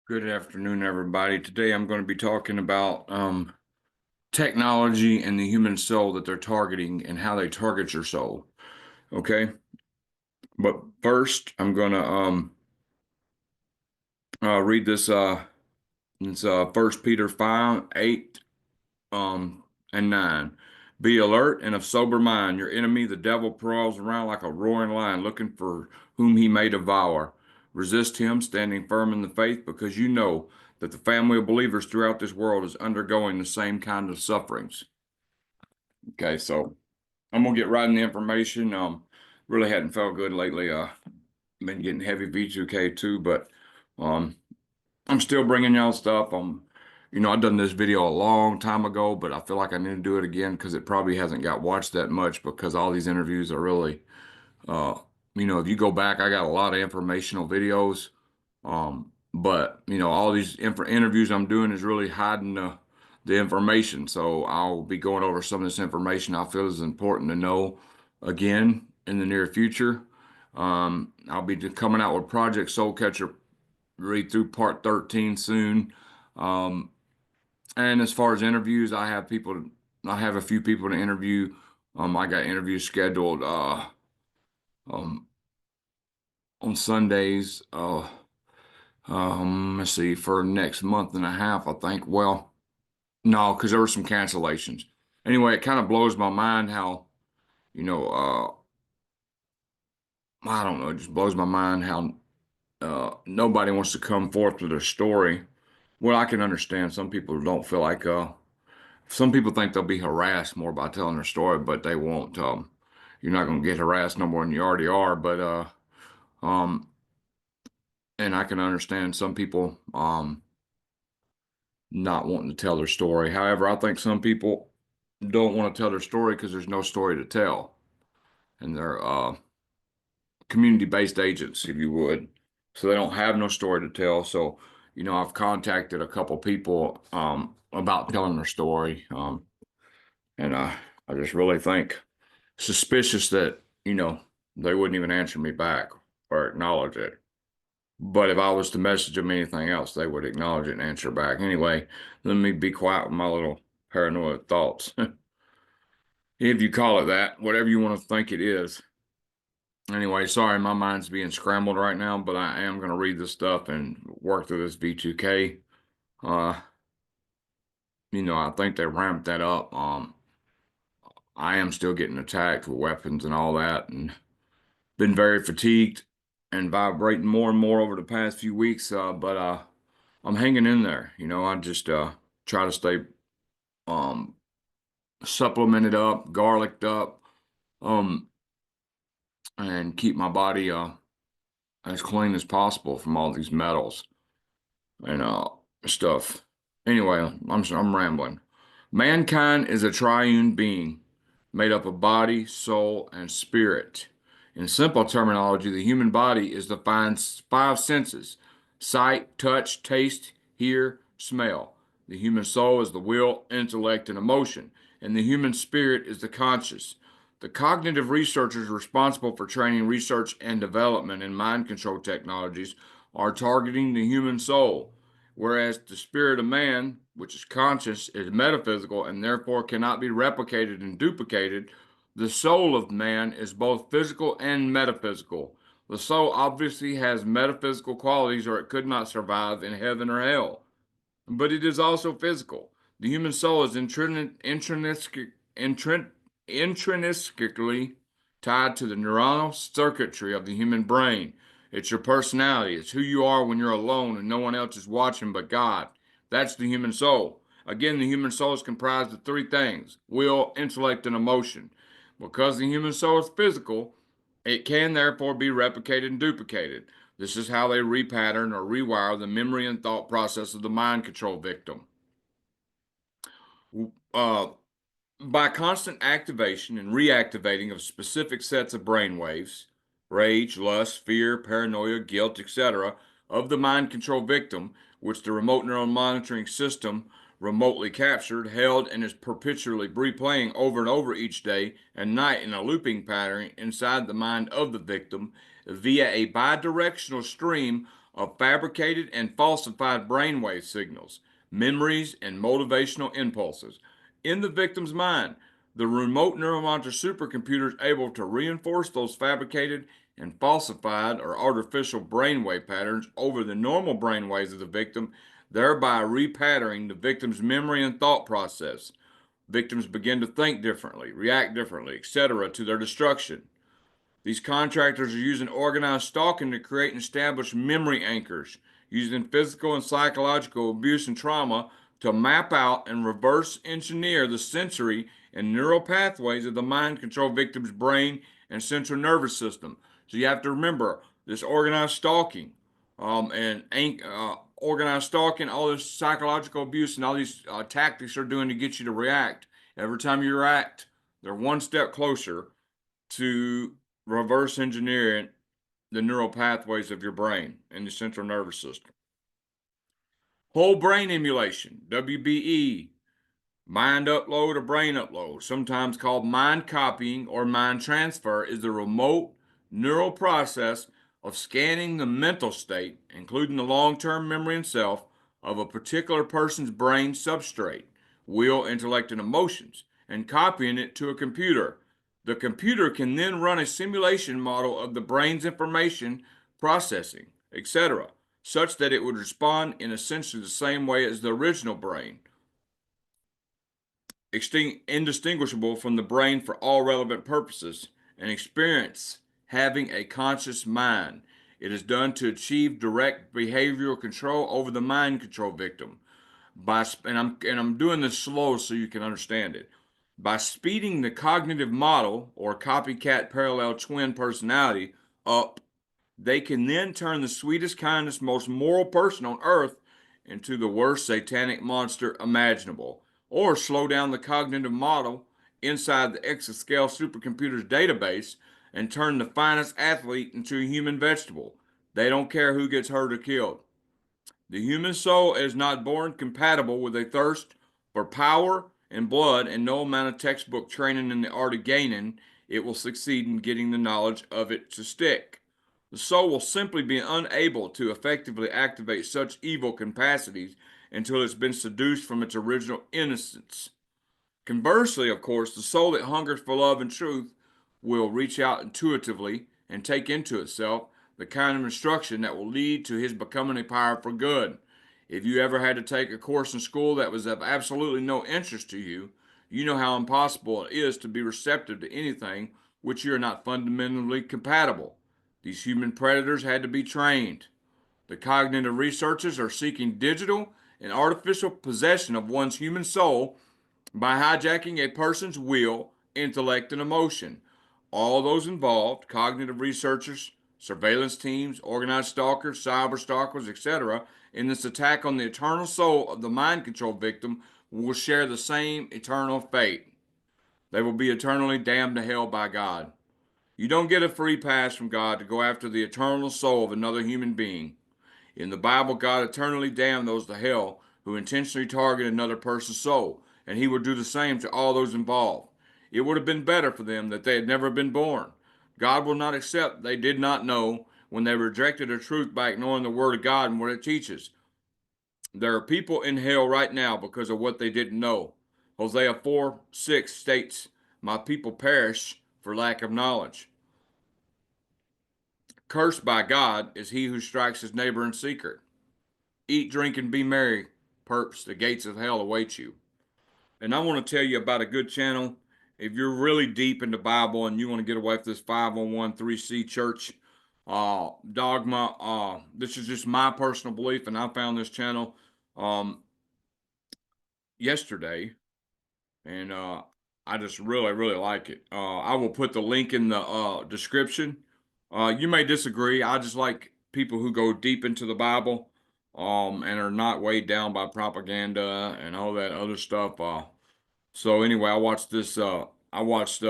Good afternoon, everybody. Today I'm going to be talking about technology and the human soul that they're targeting and how they target your soul. Okay. But first, I'm going to read this. It's 1 Peter 5, 8 and 9. Be alert and of sober mind. Your enemy, the devil, prowls around like a roaring lion looking for whom he may devour. Resist him, standing firm in the faith, because you know that the family of believers throughout this world is undergoing the same kind of sufferings. Okay, so I'm gonna get right in the information. Really hadn't felt good lately. Been getting heavy V2K too, but um, I'm still bringing y'all stuff. I've done this video a long time ago, but I feel like I need to do it again because it probably hasn't got watched that much because all these interviews are really, uh, if you go back, I got a lot of informational videos. But all these interviews I'm doing is really hiding the information. So I'll be going over some of this information I feel is important to know again in the near future. I'll be coming out with Project Soul Catcher read through part 13 soon. Um, and as far as interviews, I have a few people to interview. I got interviews scheduled um, on Sundays. Let's see, for next month and a half, I think. Well, no, because there were some cancellations. Anyway, it kind of blows my mind how, you know, I don't know, it just blows my mind how nobody wants to come forth with their story. Well, I can understand some people don't feel like some people think they'll be harassed more by telling their story, but they won't. You're not going to get harassed no more than you already are. Um, and I can understand some people not wanting to tell their story. However, I think some people don't want to tell their story because there's no story to tell, and they're community-based agents, if you would. So they don't have no story to tell. So, I've contacted a couple people about telling their story, and I just really think suspicious that, they wouldn't even answer me back or acknowledge it. But if I was to message them anything else, they would acknowledge it and answer back. Anyway, let me be quiet with my little paranoid thoughts. If you call it that, whatever you want to think it is. Anyway, sorry, my mind's being scrambled right now, but I am going to read this stuff and work through this V2K. Uh, I think they ramped that up. I am still getting attacked with weapons and all that, and been very fatigued and vibrating more and more over the past few weeks. But I'm hanging in there. I just try to stay um, supplemented up, garliced up, um, and keep my body as clean as possible from all these metals and stuff. Anyway, I'm rambling. Mankind is a triune being made up of body, soul, and spirit. In simple terminology, the human body is the five senses: sight, touch, taste, hear, smell. The human soul is the will, intellect, and emotion, and the human spirit is the conscious. The cognitive researchers responsible for training research and development in mind control technologies are targeting the human soul, whereas the spirit of man, which is conscious, is metaphysical and therefore cannot be replicated and duplicated. The soul of man is both physical and metaphysical. The soul obviously has metaphysical qualities, or it could not survive in heaven or hell. But it is also physical. The human soul is intrinsically tied to the neuronal circuitry of the human brain. It's your personality. It's who you are when you're alone and no one else is watching but God. That's the human soul. Again, the human soul is comprised of three things: will, intellect, and emotion. Because the human soul is physical, it can therefore be replicated and duplicated. This is how they repattern or rewire the memory and thought process of the mind control victim. Uh, by constant activation and reactivating of specific sets of brain waves, rage, lust, fear, paranoia, guilt, etc., of the mind control victim, which the remote neural monitoring system remotely captured, held, and is perpetually replaying over and over each day and night in a looping pattern inside the mind of the victim via a bidirectional stream of fabricated and falsified brainwave signals, memories, and motivational impulses in the victim's mind. The remote neuromonitor supercomputer is able to reinforce those fabricated and falsified or artificial brainwave patterns over the normal brainwaves of the victim, thereby repatterning the victim's memory and thought process. Victims begin to think differently, react differently, etc., to their destruction. These contractors are using organized stalking to create and establish memory anchors, using physical and psychological abuse and trauma to map out and reverse engineer the sensory and neural pathways of the mind control victim's brain and central nervous system. So you have to remember this organized stalking, organized stalking, all this psychological abuse, and all these tactics they're doing to get you to react. Every time you react, they're one step closer to reverse engineering the neural pathways of your brain and the central nervous system. Whole brain emulation, WBE, mind upload or brain upload, sometimes called mind copying or mind transfer, is the remote neural process of scanning the mental state, including the long-term memory and self, of a particular person's brain substrate, will, intellect, and emotions, and copying it to a computer. The computer can then run a simulation model of the brain's information processing, etc., such that it would respond in essentially the same way as the original brain, indistinguishable from the brain for all relevant purposes, and experience having a conscious mind. It is done to achieve direct behavioral control over the mind control victim. I'm doing this slow so you can understand it. By speeding the cognitive model or copycat parallel twin personality up, they can then turn the sweetest, kindest, most moral person on earth into the worst satanic monster imaginable, or slow down the cognitive model inside the exascale supercomputer's database and turn the finest athlete into a human vegetable. They don't care who gets hurt or killed. The human soul is not born compatible with a thirst for power and blood, and no amount of textbook training in the art of gaining it will succeed in getting the knowledge of it to stick. The soul will simply be unable to effectively activate such evil capacities until it's been seduced from its original innocence. Conversely, of course, the soul that hungers for love and truth will reach out intuitively and take into itself the kind of instruction that will lead to his becoming a power for good. If you ever had to take a course in school that was of absolutely no interest to you, you know how impossible it is to be receptive to anything which you are not fundamentally compatible. These human predators had to be trained. The cognitive researchers are seeking digital and artificial possession of one's human soul by hijacking a person's will, intellect, and emotion. All those involved, cognitive researchers, surveillance teams, organized stalkers, cyber stalkers, etc., in this attack on the eternal soul of the mind control victim will share the same eternal fate. They will be eternally damned to hell by God. You don't get a free pass from God to go after the eternal soul of another human being. In the Bible, God eternally damned those to hell who intentionally target another person's soul, and he would do the same to all those involved. It would have been better for them that they had never been born. God will not accept they did not know when they rejected the truth by ignoring the Word of God and what it teaches. There are people in hell right now because of what they didn't know. Hosea 4:6 states, "My people perish for lack of knowledge." Cursed by God is he who strikes his neighbor in secret. Eat, drink, and be merry, perps. The gates of hell await you. And I want to tell you about a good channel. If you're really deep in the Bible and you want to get away from this 501(c) church dogma, this is just my personal belief, and I found this channel yesterday, and I just really, really like it. I will put the link in the description. You may disagree. I just like people who go deep into the Bible, and are not weighed down by propaganda and all that other stuff. So anyway, I watched this. I watched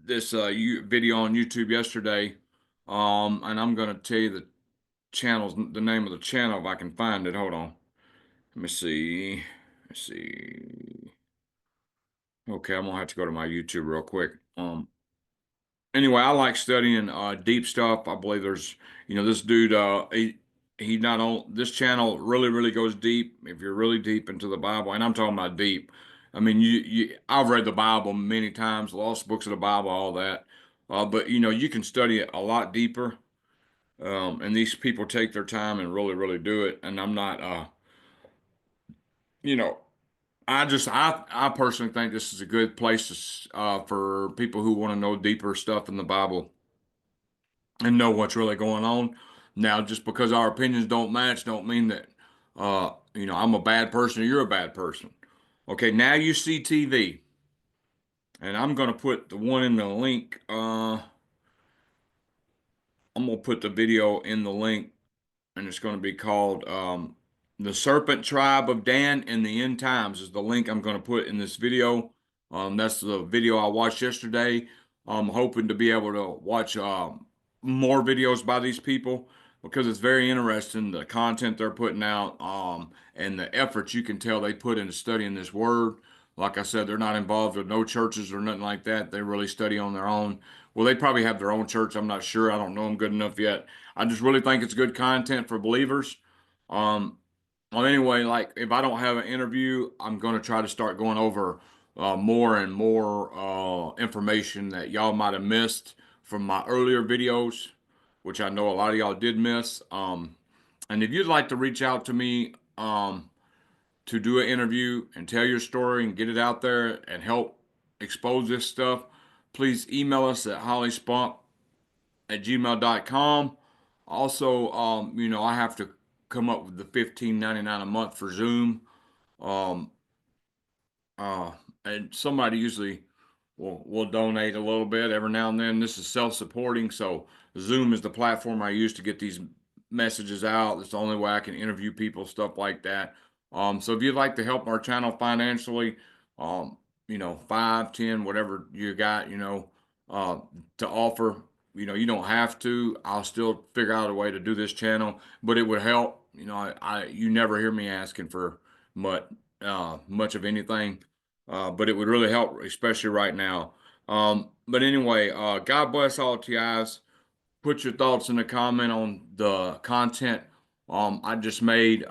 this video on YouTube yesterday, and I'm gonna tell you the name of the channel if I can find it. Hold on. Let me see. Let's see. Okay, I'm gonna have to go to my YouTube real quick. anyway, I like studying deep stuff. I believe there's, this dude, he not on this channel really goes deep. If you're really deep into the Bible, and I'm talking about deep, I mean, I've read the Bible many times, lost books of the Bible, all that. But you can study it a lot deeper. And these people take their time and really do it. And I'm not, you know, I personally think this is a good place for people who want to know deeper stuff in the Bible and know what's really going on. Now, just because our opinions don't match, don't mean that I'm a bad person or you're a bad person. Okay, now you see TV, and I'm gonna put the one in the link. I'm gonna put the video in the link, and it's gonna be called "The Serpent Tribe of Dan in the End Times." Is the link I'm gonna put in this video. That's the video I watched yesterday. I'm hoping to be able to watch more videos by these people because it's very interesting the content they're putting out and the efforts you can tell they put into studying this word. Like I said, they're not involved with no churches or nothing like that. They really study on their own. Well, they probably have their own church. I'm not sure. I don't know them good enough yet. I just really think it's good content for believers. Um, well, anyway, like if I don't have an interview, I'm going to try to start going over more and more information that y'all might have missed from my earlier videos, which I know a lot of y'all did miss. And if you'd like to reach out to me to do an interview and tell your story and get it out there and help expose this stuff, please email us at hollyspunk@gmail.com. Also, I have to come up with the $15.99 a month for Zoom. Um, uh, and somebody usually will donate a little bit every now and then. This is self-supporting, so Zoom is the platform I use to get these messages out. It's the only way I can interview people, stuff like that. So if you'd like to help our channel financially, um, 5, 10, whatever you got, uh, to offer, you don't have to. I'll still figure out a way to do this channel, but it would help. You never hear me asking for much, much of anything, but it would really help, especially right now. But anyway, God bless all TIs. Put your thoughts in the comment on the content I just made,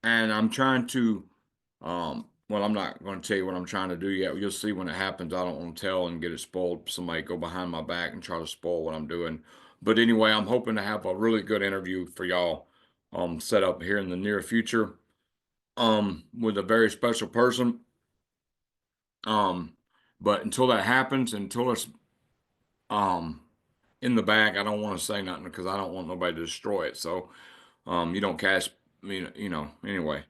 and I'm trying to. Well, I'm not going to tell you what I'm trying to do yet. You'll see when it happens. I don't want to tell and get it spoiled. Somebody go behind my back and try to spoil what I'm doing. But anyway, I'm hoping to have a really good interview for y'all set up here in the near future with a very special person. Um, but until that happens, until it's um in the bag, I don't want to say nothing because I don't want nobody to destroy it. So you don't cash me, anyway.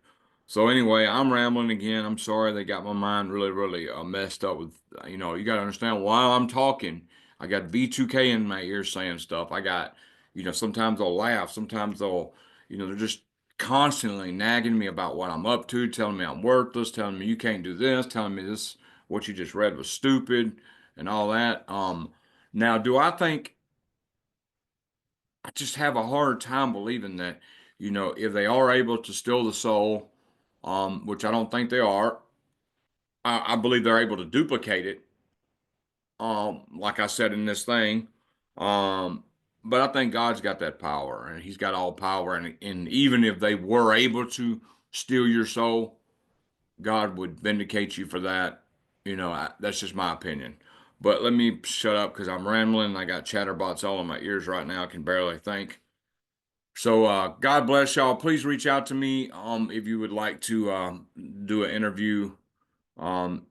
So anyway, I'm rambling again. I'm sorry they got my mind really messed up with, you got to understand while I'm talking, I got B2K in my ear saying stuff. I got, sometimes they'll laugh. Sometimes they're just constantly nagging me about what I'm up to, telling me I'm worthless, telling me you can't do this, telling me this, what you just read was stupid and all that. Now, do I think I just have a hard time believing that, if they are able to steal the soul, which I don't think they are, I believe they're able to duplicate it. Like I said in this thing, um, but I think God's got that power, and He's got all power, and even if they were able to steal your soul, God would vindicate you for that. That's just my opinion. But let me shut up because I'm rambling. I got chatterbots all in my ears right now. I can barely think. So God bless y'all. Please reach out to me if you would like to do an interview. Um,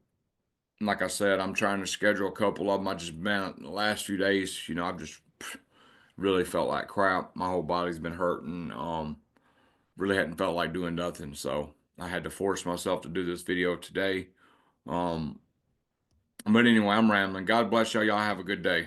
like I said, I'm trying to schedule a couple of them. I just been the last few days, I've just really felt like crap. My whole body's been hurting. Really hadn't felt like doing nothing. So I had to force myself to do this video today. But anyway, I'm rambling. God bless y'all. Y'all have a good day.